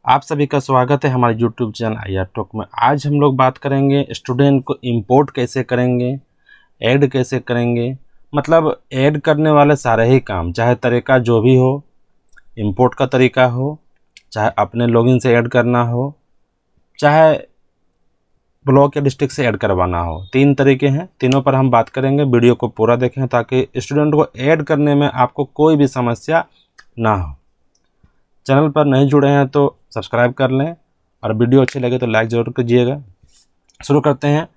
आप सभी का स्वागत है हमारे YouTube चैनल IR टॉक में। आज हम लोग बात करेंगे स्टूडेंट को इंपोर्ट कैसे करेंगे, ऐड कैसे करेंगे। मतलब ऐड करने वाले सारे ही काम, चाहे तरीका जो भी हो, इंपोर्ट का तरीका हो, चाहे अपने लॉगिन से ऐड करना हो, चाहे ब्लॉक या डिस्ट्रिक्ट से ऐड करवाना हो। 3 तरीके हैं, तीनों पर हम बात करेंगे। वीडियो को पूरा देखें ताकि स्टूडेंट को ऐड करने में आपको कोई भी समस्या ना हो। चैनल पर नहीं जुड़े हैं तो सब्सक्राइब कर लें और वीडियो अच्छी लगे तो लाइक ज़रूर कीजिएगा। शुरू करते हैं।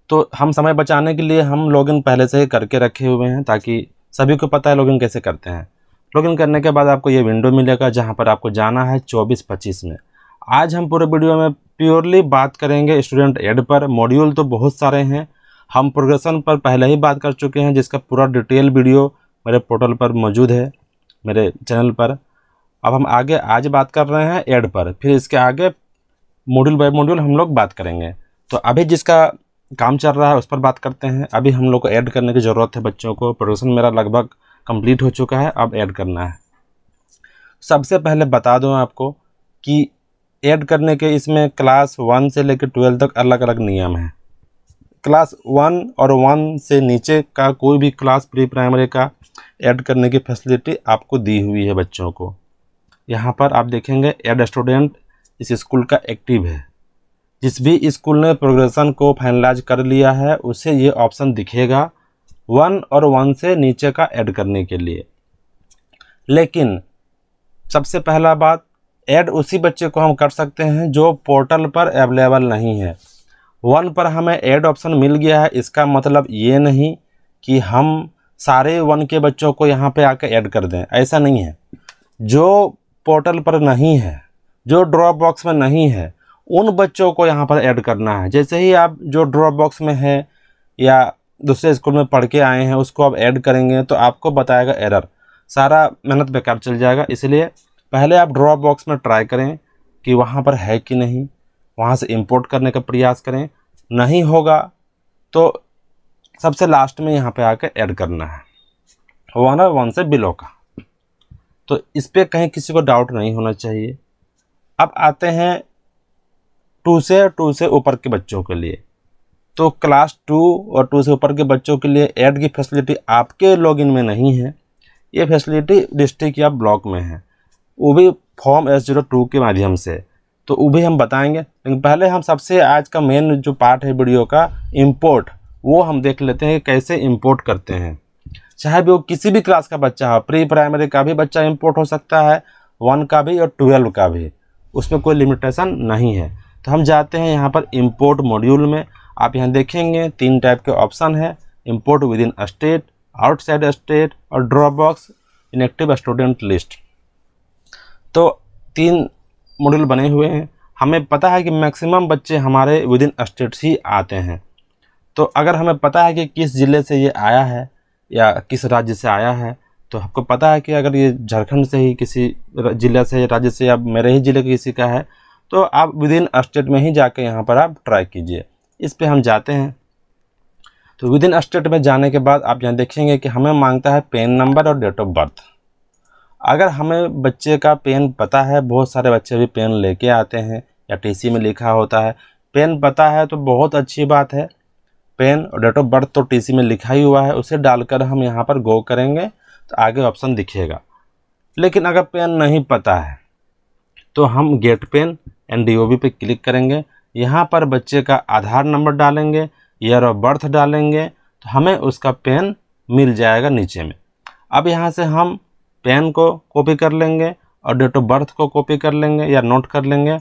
तो हम समय बचाने के लिए हम लॉगिन पहले से ही करके रखे हुए हैं ताकि सभी को पता है लॉगिन कैसे करते हैं। लॉगिन करने के बाद आपको ये विंडो मिलेगा जहां पर आपको जाना है 24-25 में। आज हम पूरे वीडियो में प्योरली बात करेंगे स्टूडेंट ऐड पर। मॉड्यूल तो बहुत सारे हैं, हम प्रोग्रेशन पर पहले ही बात कर चुके हैं जिसका पूरा डिटेल वीडियो मेरे पोर्टल पर मौजूद है, मेरे चैनल पर। अब हम आगे आज बात कर रहे हैं ऐड पर, फिर इसके आगे मॉड्यूल बाय मॉड्यूल हम लोग बात करेंगे। तो अभी जिसका काम चल रहा है उस पर बात करते हैं। अभी हम लोग को ऐड करने की ज़रूरत है बच्चों को। प्रोग्रेशन मेरा लगभग कंप्लीट हो चुका है, अब ऐड करना है। सबसे पहले बता दूं आपको कि ऐड करने के इसमें क्लास 1 से लेकर 12 तक अलग अलग नियम हैं। क्लास 1 और 1 से नीचे का कोई भी क्लास प्री प्राइमरी का ऐड करने की फैसिलिटी आपको दी हुई है बच्चों को। यहाँ पर आप देखेंगे ऐड स्टूडेंट इस स्कूल का एक्टिव है। जिस भी स्कूल ने प्रोग्रेशन को फाइनलाइज कर लिया है उसे ये ऑप्शन दिखेगा 1 और 1 से नीचे का ऐड करने के लिए। लेकिन सबसे पहला बात, ऐड उसी बच्चे को हम कर सकते हैं जो पोर्टल पर अवेलेबल नहीं है। 1 पर हमें ऐड ऑप्शन मिल गया है, इसका मतलब ये नहीं कि हम सारे 1 के बच्चों को यहाँ पे आकर ऐड कर दें, ऐसा नहीं है। जो पोर्टल पर नहीं है, जो ड्रॉप बॉक्स में नहीं है, उन बच्चों को यहाँ पर ऐड करना है। जैसे ही आप जो ड्रॉप बॉक्स में है या दूसरे स्कूल में पढ़ के आए हैं उसको आप ऐड करेंगे तो आपको बताएगा एरर, सारा मेहनत बेकार चल जाएगा। इसलिए पहले आप ड्रॉप बॉक्स में ट्राई करें कि वहाँ पर है कि नहीं, वहाँ से इंपोर्ट करने का प्रयास करें। नहीं होगा तो सबसे लास्ट में यहाँ पर आकर ऐड करना है 1 और 1 से बिलो का। तो इस पर कहीं किसी को डाउट नहीं होना चाहिए। अब आते हैं 2 से ऊपर के बच्चों के लिए। तो क्लास 2 और 2 से ऊपर के बच्चों के लिए ऐड की फैसिलिटी आपके लॉगिन में नहीं है, ये फैसिलिटी डिस्ट्रिक्ट या ब्लॉक में है, वो भी फॉर्म S02 के माध्यम से। तो वो भी हम बताएंगे, लेकिन पहले हम सबसे आज का मेन जो पार्ट है वीडियो का इंपोर्ट, वो हम देख लेते हैं कैसे इंपोर्ट करते हैं। चाहे भी वो किसी भी क्लास का बच्चा हो, प्री प्राइमरी का भी बच्चा इंपोर्ट हो सकता है, 1 का भी और 12 का भी, उसमें कोई लिमिटेशन नहीं है। तो हम जाते हैं यहाँ पर इंपोर्ट मॉड्यूल में। आप यहाँ देखेंगे 3 टाइप के ऑप्शन है, import within state, outside state और drop box inactive student list. तो 3 मॉड्यूल बने हुए हैं। हमें पता है कि मैक्सिमम बच्चे हमारे विद इन स्टेट ही आते हैं। तो अगर हमें पता है कि किस ज़िले से ये आया है या किस राज्य से आया है, तो आपको पता है कि अगर ये झारखंड से ही किसी ज़िले से, राज्य से, या मेरे ही ज़िले के किसी का है, तो आप विद इन स्टेट में ही जाके यहाँ पर आप ट्राई कीजिए। इस पे हम जाते हैं। तो विद इन स्टेट में जाने के बाद आप यहाँ देखेंगे कि हमें मांगता है पेन नंबर और डेट ऑफ बर्थ। अगर हमें बच्चे का पेन पता है, बहुत सारे बच्चे भी पेन लेके आते हैं या TC में लिखा होता है, पेन पता है तो बहुत अच्छी बात है। पेन और डेट ऑफ बर्थ तो TC में लिखा ही हुआ है, उसे डालकर हम यहाँ पर गो करेंगे तो आगे ऑप्शन दिखेगा। लेकिन अगर पेन नहीं पता है तो हम गेट पेन एंड DOB पे क्लिक करेंगे। यहाँ पर बच्चे का आधार नंबर डालेंगे, ईयर ऑफ बर्थ डालेंगे तो हमें उसका पेन मिल जाएगा नीचे में। अब यहाँ से हम पेन को कॉपी कर लेंगे और डेट ऑफ बर्थ को कॉपी कर लेंगे या नोट कर लेंगे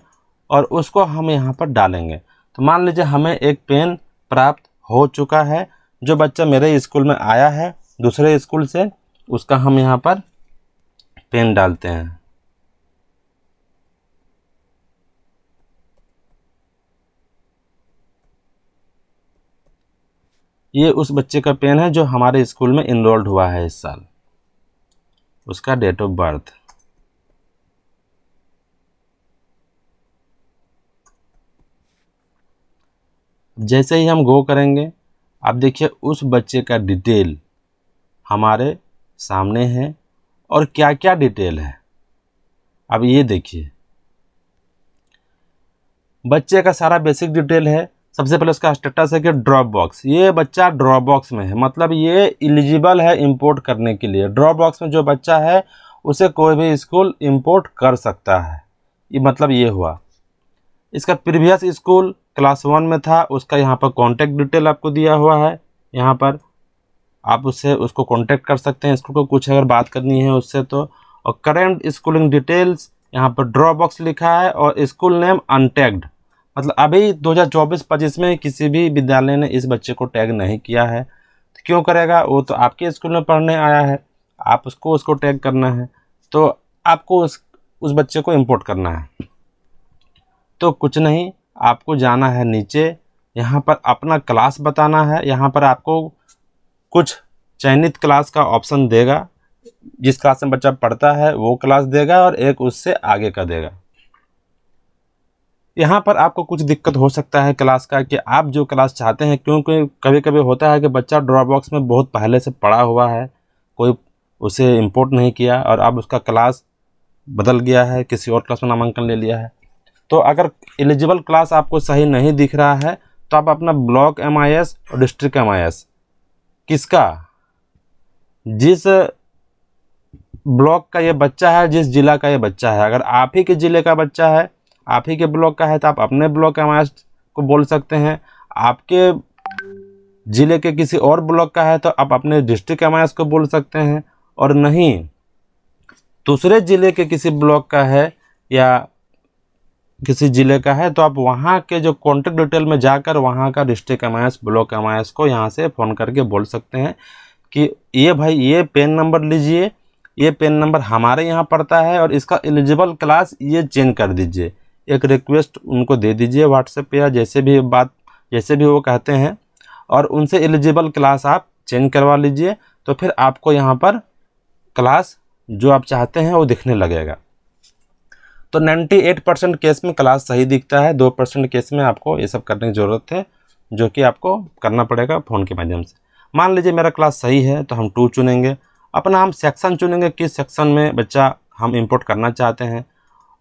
और उसको हम यहाँ पर डालेंगे। तो मान लीजिए हमें एक पेन प्राप्त हो चुका है। जो बच्चा मेरे स्कूल में आया है दूसरे स्कूल से, उसका हम यहाँ पर पेन डालते हैं। ये उस बच्चे का पेन है जो हमारे स्कूल में इनरोल्ड हुआ है इस साल, उसका डेट ऑफ बर्थ। जैसे ही हम गो करेंगे, आप देखिए उस बच्चे का डिटेल हमारे सामने है और क्या क्या डिटेल है। अब ये देखिए, बच्चे का सारा बेसिक डिटेल है। सबसे पहले उसका स्टेटस है कि ड्रॉप बॉक्स, ये बच्चा ड्रॉप बॉक्स में है, मतलब ये एलिजिबल है इंपोर्ट करने के लिए। ड्रॉप बॉक्स में जो बच्चा है उसे कोई भी स्कूल इंपोर्ट कर सकता है, ये मतलब ये हुआ। इसका प्रीवियस स्कूल क्लास 1 में था, उसका यहाँ पर कॉन्टैक्ट डिटेल आपको दिया हुआ है। यहाँ पर आप उसको कॉन्टैक्ट कर सकते हैं, स्कूल को कुछ अगर बात करनी है उससे तो। और करेंट स्कूलिंग डिटेल्स यहाँ पर ड्रॉप बॉक्स लिखा है, और स्कूल नेम अनटैग्ड, मतलब अभी 2024-25 में किसी भी विद्यालय ने इस बच्चे को टैग नहीं किया है। तो क्यों करेगा, वो तो आपके स्कूल में पढ़ने आया है, आप उसको टैग करना है, तो आपको उस बच्चे को इंपोर्ट करना है। तो कुछ नहीं, आपको जाना है नीचे, यहाँ पर अपना क्लास बताना है। यहाँ पर आपको कुछ चयनित क्लास का ऑप्शन देगा, जिस क्लास में बच्चा पढ़ता है वो क्लास देगा, और एक उससे आगे का देगा। यहाँ पर आपको कुछ दिक्कत हो सकता है क्लास का, कि आप जो क्लास चाहते हैं, क्योंकि कभी कभी होता है कि बच्चा ड्रॉप बॉक्स में बहुत पहले से पढ़ा हुआ है, कोई उसे इंपोर्ट नहीं किया, और अब उसका क्लास बदल गया है, किसी और क्लास में नामांकन ले लिया है। तो अगर एलिजिबल क्लास आपको सही नहीं दिख रहा है, तो आप अपना ब्लॉक MIS और डिस्ट्रिक्ट MIS, किसका, जिस ब्लॉक का ये बच्चा है, जिस जिला का ये बच्चा है, अगर आप ही के ज़िले का बच्चा है, आप ही के ब्लॉक का है, तो आप अपने ब्लॉक MIS को बोल सकते हैं। आपके ज़िले के किसी और ब्लॉक का है तो आप अपने डिस्ट्रिक्ट MIS को बोल सकते हैं। और नहीं, दूसरे ज़िले के किसी ब्लॉक का है या किसी ज़िले का है, तो आप वहाँ के जो कॉन्टैक्ट डिटेल में जाकर वहाँ का डिस्ट्रिक्ट MIS, ब्लॉक MIS को यहाँ से फ़ोन करके बोल सकते हैं कि ये भाई ये पेन नंबर लीजिए, ये पेन नंबर हमारे यहाँ पड़ता है, और इसका एलिजिबल क्लास ये चेंज कर दीजिए। एक रिक्वेस्ट उनको दे दीजिए व्हाट्सएप पे, या जैसे भी वो कहते हैं, और उनसे एलिजिबल क्लास आप चेंज करवा लीजिए। तो फिर आपको यहाँ पर क्लास जो आप चाहते हैं वो दिखने लगेगा। तो 98% केस में क्लास सही दिखता है, 2% केस में आपको ये सब करने की ज़रूरत है, जो कि आपको करना पड़ेगा फ़ोन के माध्यम से। मान लीजिए मेरा क्लास सही है, तो हम 2 चुनेंगे, अपना हम सेक्शन चुनेंगे, किस सेक्शन में बच्चा हम इंपोर्ट करना चाहते हैं,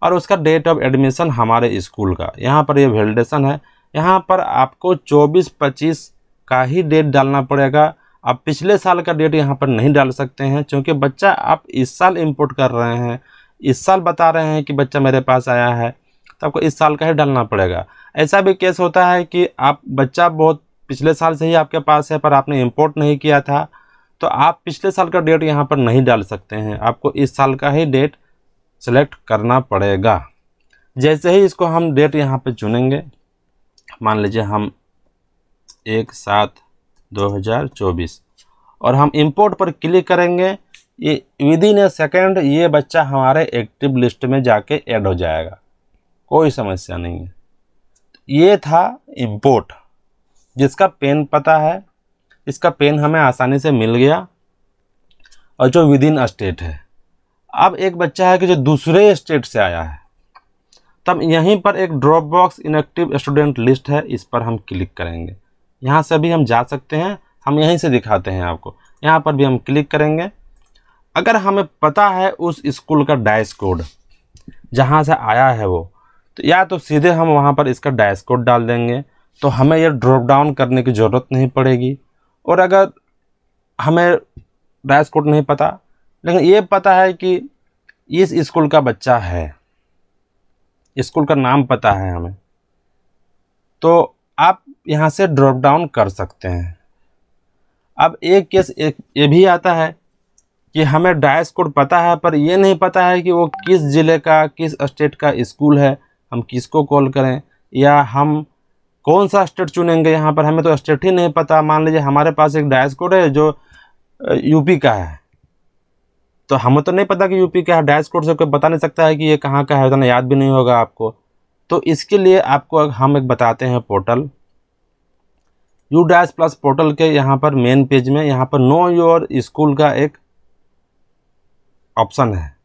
और उसका डेट ऑफ एडमिशन हमारे स्कूल का। यहाँ पर ये वैलिडेशन है, यहाँ पर आपको 24-25 का ही डेट डालना पड़ेगा। आप पिछले साल का डेट यहाँ पर नहीं डाल सकते हैं, क्योंकि बच्चा आप इस साल इंपोर्ट कर रहे हैं, इस साल बता रहे हैं कि बच्चा मेरे पास आया है, तो आपको इस साल का ही डालना पड़ेगा। ऐसा भी केस होता है कि आप बच्चा बहुत पिछले साल से ही आपके पास है, पर आपने इंपोर्ट नहीं किया था, तो आप पिछले साल का डेट यहाँ पर नहीं डाल सकते हैं, आपको इस साल का ही डेट सेलेक्ट करना पड़ेगा। जैसे ही इसको हम डेट यहाँ पे चुनेंगे, मान लीजिए हम 1/7/2024, और हम इंपोर्ट पर क्लिक करेंगे, ये विदिन ए सेकेंड ये बच्चा हमारे एक्टिव लिस्ट में जाके ऐड हो जाएगा, कोई समस्या नहीं है। ये था इंपोर्ट। जिसका पेन पता है, इसका पेन हमें आसानी से मिल गया, और जो विदिन स्टेट है। अब एक बच्चा है कि जो दूसरे स्टेट से आया है, तब यहीं पर एक drop box inactive student list है, इस पर हम क्लिक करेंगे। यहाँ से भी हम जा सकते हैं, हम यहीं से दिखाते हैं आपको, यहाँ पर भी हम क्लिक करेंगे। अगर हमें पता है उस स्कूल का डैश कोड जहाँ से आया है वो, तो या तो सीधे हम वहाँ पर इसका डैश कोड डाल देंगे, तो हमें ये ड्रॉप डाउन करने की ज़रूरत नहीं पड़ेगी। और अगर हमें डैश कोड नहीं पता, लेकिन ये पता है कि इस स्कूल का बच्चा है, स्कूल का नाम पता है हमें, तो आप यहाँ से ड्रॉप डाउन कर सकते हैं। अब एक केस ये भी आता है कि हमें डैश कोड पता है, पर ये नहीं पता है कि वो किस ज़िले का, किस स्टेट का स्कूल है, हम किसको कॉल करें, या हम कौन सा स्टेट चुनेंगे। यहाँ पर हमें तो स्टेट ही नहीं पता। मान लीजिए हमारे पास एक डैश कोड है जो यूपी का है, तो हमें तो नहीं पता कि यूपी का है, डैश कोड से कोई बता नहीं सकता है कि ये कहाँ का है, उतना याद भी नहीं होगा आपको। तो इसके लिए आपको हम एक बताते हैं पोर्टल, U-+ पोर्टल के यहाँ पर मेन पेज में यहाँ पर नो योर स्कूल का एक ऑप्शन है,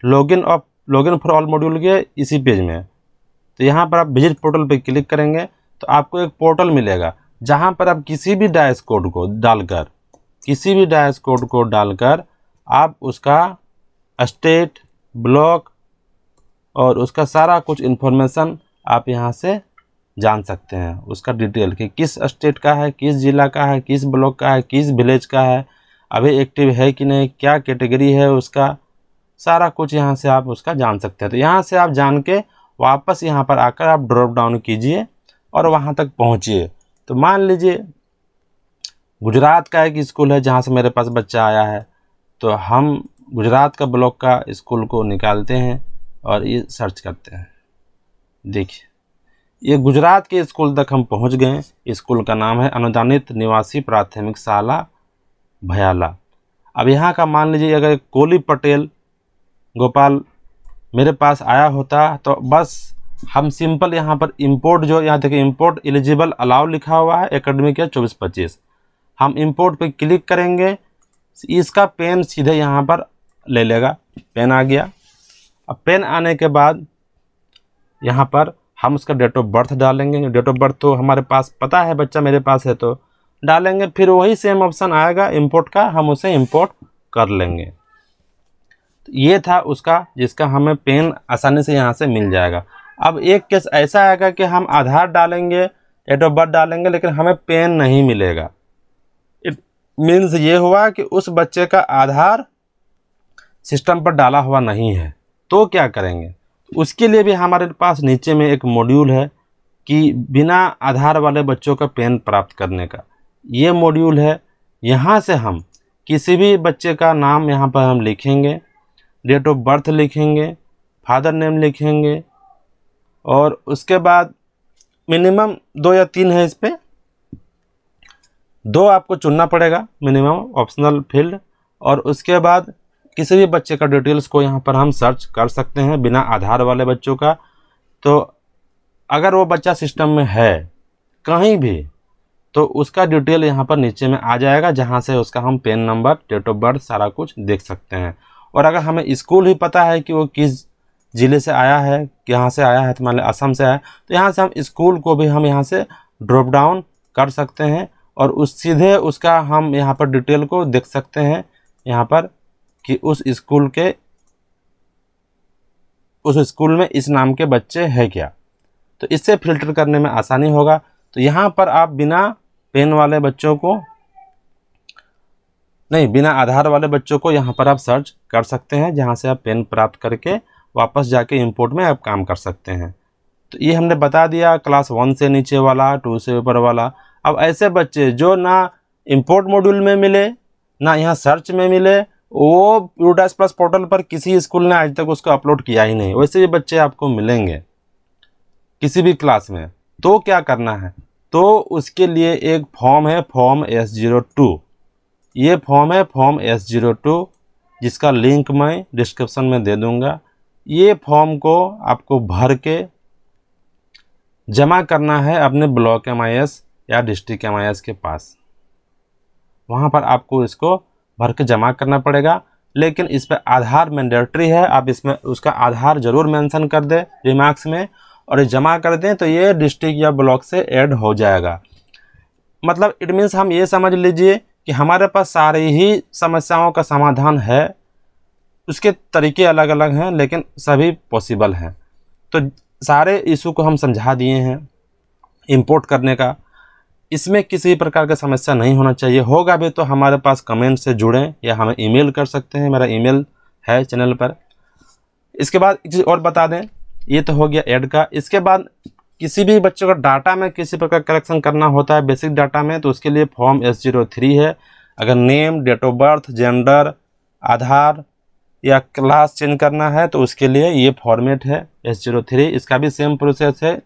लॉगिन फॉर ऑल मॉड्यूल के इसी पेज में। तो यहाँ पर आप विजिट पोर्टल पे क्लिक करेंगे, तो आपको एक पोर्टल मिलेगा, जहाँ पर आप किसी भी डैश कोड को डालकर आप उसका स्टेट, ब्लॉक और उसका सारा कुछ इन्फॉर्मेशन आप यहाँ से जान सकते हैं उसका डिटेल कि किस स्टेट का है, किस ज़िला का है, किस ब्लॉक का है, किस विलेज का है, अभी एक्टिव है कि नहीं, क्या कैटेगरी है उसका, सारा कुछ यहाँ से आप उसका जान सकते हैं। तो यहाँ से आप जान के वापस यहाँ पर आकर आप ड्रॉप डाउन कीजिए और वहाँ तक पहुँचिए। तो मान लीजिए गुजरात का एक स्कूल है जहाँ से मेरे पास बच्चा आया है, तो हम गुजरात का ब्लॉक का स्कूल को निकालते हैं और ये सर्च करते हैं। देखिए ये गुजरात के स्कूल तक हम पहुंच गए। स्कूल का नाम है अनुदानित निवासी प्राथमिक शाला भयाला। अब यहाँ का मान लीजिए अगर कोली पटेल गोपाल मेरे पास आया होता तो बस हम सिंपल यहाँ पर इंपोर्ट, जो यहाँ देखिए इंपोर्ट एलिजिबल अलाउ लिखा हुआ है एकेडमिक ईयर 24-25, हम इंपोर्ट पे क्लिक करेंगे, इसका पेन सीधे यहाँ पर ले लेगा। पेन आ गया। अब पेन आने के बाद यहाँ पर हम उसका डेट ऑफ बर्थ डालेंगे। डेट ऑफ बर्थ तो हमारे पास पता है, बच्चा मेरे पास है तो डालेंगे। फिर वही सेम ऑप्शन आएगा इंपोर्ट का, हम उसे इंपोर्ट कर लेंगे। तो ये था उसका जिसका हमें पेन आसानी से यहाँ से मिल जाएगा। अब एक केस ऐसा आएगा कि हम आधार डालेंगे, डेट ऑफ बर्थ डालेंगे, लेकिन हमें पेन नहीं मिलेगा। इट मीन्स ये हुआ कि उस बच्चे का आधार सिस्टम पर डाला हुआ नहीं है। तो क्या करेंगे? उसके लिए भी हमारे पास नीचे में एक मॉड्यूल है कि बिना आधार वाले बच्चों का पेन प्राप्त करने का। ये मॉड्यूल है। यहाँ से हम किसी भी बच्चे का नाम यहाँ पर हम लिखेंगे, डेट ऑफ बर्थ लिखेंगे, फादर नेम लिखेंगे और उसके बाद मिनिमम 2 या 3 है, इस पर 2 आपको चुनना पड़ेगा मिनिमम ऑप्शनल फील्ड। और उसके बाद किसी भी बच्चे का डिटेल्स को यहाँ पर हम सर्च कर सकते हैं बिना आधार वाले बच्चों का। तो अगर वो बच्चा सिस्टम में है कहीं भी तो उसका डिटेल यहाँ पर नीचे में आ जाएगा, जहाँ से उसका हम PAN number, date of birth सारा कुछ देख सकते हैं। और अगर हमें स्कूल ही पता है कि वो किस ज़िले से आया है, कहाँ से आया है, तो मान लीजिए असम से आया है, तो यहाँ से हम स्कूल को भी हम यहाँ से ड्रॉप डाउन कर सकते हैं और उस सीधे उसका हम यहाँ पर डिटेल को देख सकते हैं यहाँ पर कि उस स्कूल में इस नाम के बच्चे हैं क्या। तो इससे फिल्टर करने में आसानी होगा। तो यहाँ पर आप बिना पेन वाले बच्चों को नहीं, बिना आधार वाले बच्चों को यहाँ पर आप सर्च कर सकते हैं, जहाँ से आप पेन प्राप्त करके वापस जाके इंपोर्ट में आप काम कर सकते हैं। तो ये हमने बता दिया क्लास 1 से नीचे वाला, 2 से ऊपर वाला। अब ऐसे बच्चे जो ना इंपोर्ट मॉड्यूल में मिले, ना यहाँ सर्च में मिले, वो यूडास प्लस पोर्टल पर किसी स्कूल ने आज तक उसको अपलोड किया ही नहीं, वैसे भी बच्चे आपको मिलेंगे किसी भी क्लास में। तो क्या करना है? तो उसके लिए एक फॉर्म है, फॉर्म S02। ये फॉर्म है फॉर्म S02, जिसका लिंक मैं डिस्क्रिप्शन में दे दूंगा। ये फॉर्म को आपको भर के जमा करना है अपने ब्लॉक MIS या डिस्ट्रिक्ट MIS के पास। वहाँ पर आपको इसको भर के जमा करना पड़ेगा, लेकिन इस पर आधार मैंडेटरी है। आप इसमें उसका आधार ज़रूर मेंशन कर दें रिमार्क्स में और ये जमा कर दें, तो ये डिस्ट्रिक्ट या ब्लॉक से ऐड हो जाएगा। मतलब इट मीन्स हम ये समझ लीजिए कि हमारे पास सारी ही समस्याओं का समाधान है। उसके तरीके अलग अलग हैं लेकिन सभी पॉसिबल हैं। तो सारे इशू को हम समझा दिए हैं इंपोर्ट करने का। इसमें किसी प्रकार का समस्या नहीं होना चाहिए। होगा भी तो हमारे पास कमेंट से जुड़ें या हमें ईमेल कर सकते हैं, मेरा ईमेल है चैनल पर। इसके बाद एक चीज़ और बता दें, ये तो हो गया ऐड का। इसके बाद किसी भी बच्चों का डाटा में किसी प्रकार करेक्शन करना होता है बेसिक डाटा में, तो उसके लिए फॉर्म S03 है। अगर name, date of birth, gender, Aadhaar या क्लास चेंज करना है तो उसके लिए ये फॉर्मेट है S03। इसका भी सेम प्रोसेस है,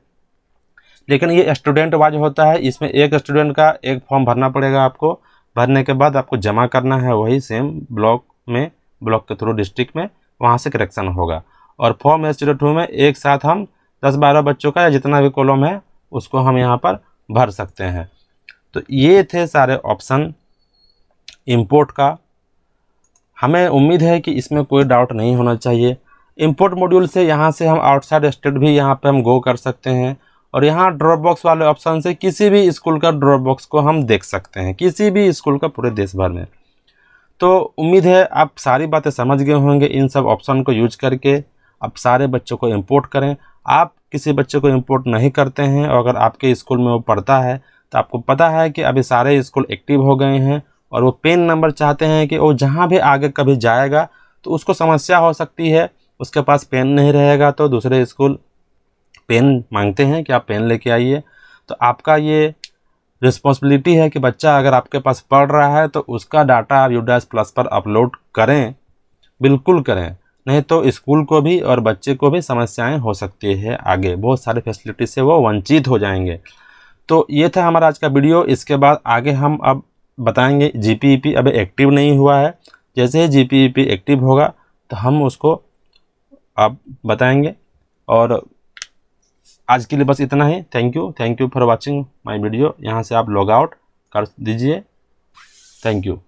लेकिन ये स्टूडेंट वाइज होता है। इसमें एक स्टूडेंट का एक फॉर्म भरना पड़ेगा आपको। भरने के बाद आपको जमा करना है वही सेम ब्लॉक में, ब्लॉक के थ्रू डिस्ट्रिक्ट में, वहाँ से करेक्शन होगा। और फॉर्म S02 में एक साथ हम 10-12 बच्चों का या जितना भी कॉलम है उसको हम यहाँ पर भर सकते हैं। तो ये थे सारे ऑप्शन इंपोर्ट का। हमें उम्मीद है कि इसमें कोई डाउट नहीं होना चाहिए। इंपोर्ट मॉड्यूल से यहाँ से हम आउटसाइड स्टेट भी यहाँ पे हम गो कर सकते हैं और यहाँ ड्रॉप बॉक्स वाले ऑप्शन से किसी भी स्कूल का ड्रॉप बॉक्स को हम देख सकते हैं, किसी भी स्कूल का पूरे देश भर में। तो उम्मीद है आप सारी बातें समझ गए होंगे। इन सब ऑप्शन को यूज करके आप सारे बच्चों को इंपोर्ट करें। आप किसी बच्चे को इंपोर्ट नहीं करते हैं और अगर आपके स्कूल में वो पढ़ता है तो आपको पता है कि अभी सारे स्कूल एक्टिव हो गए हैं और वो पेन नंबर चाहते हैं कि वो जहाँ भी आगे कभी जाएगा तो उसको समस्या हो सकती है, उसके पास पेन नहीं रहेगा तो दूसरे स्कूल पेन मांगते हैं कि आप पेन लेके आइए। तो आपका ये रिस्पॉन्सिबिलिटी है कि बच्चा अगर आपके पास पढ़ रहा है तो उसका डाटा आप UDAS प्लस पर अपलोड करें, बिल्कुल करें, नहीं तो स्कूल को भी और बच्चे को भी समस्याएं हो सकती है, आगे बहुत सारे फैसिलिटी से वो वंचित हो जाएंगे। तो ये था हमारा आज का वीडियो। इसके बाद आगे हम अब बताएंगे GPEP अभी एक्टिव नहीं हुआ है, जैसे ही GPEP एक्टिव होगा तो हम उसको अब बताएंगे। और आज के लिए बस इतना ही। Thank you for watching my video. यहाँ से आप लॉग आउट कर दीजिए। Thank you.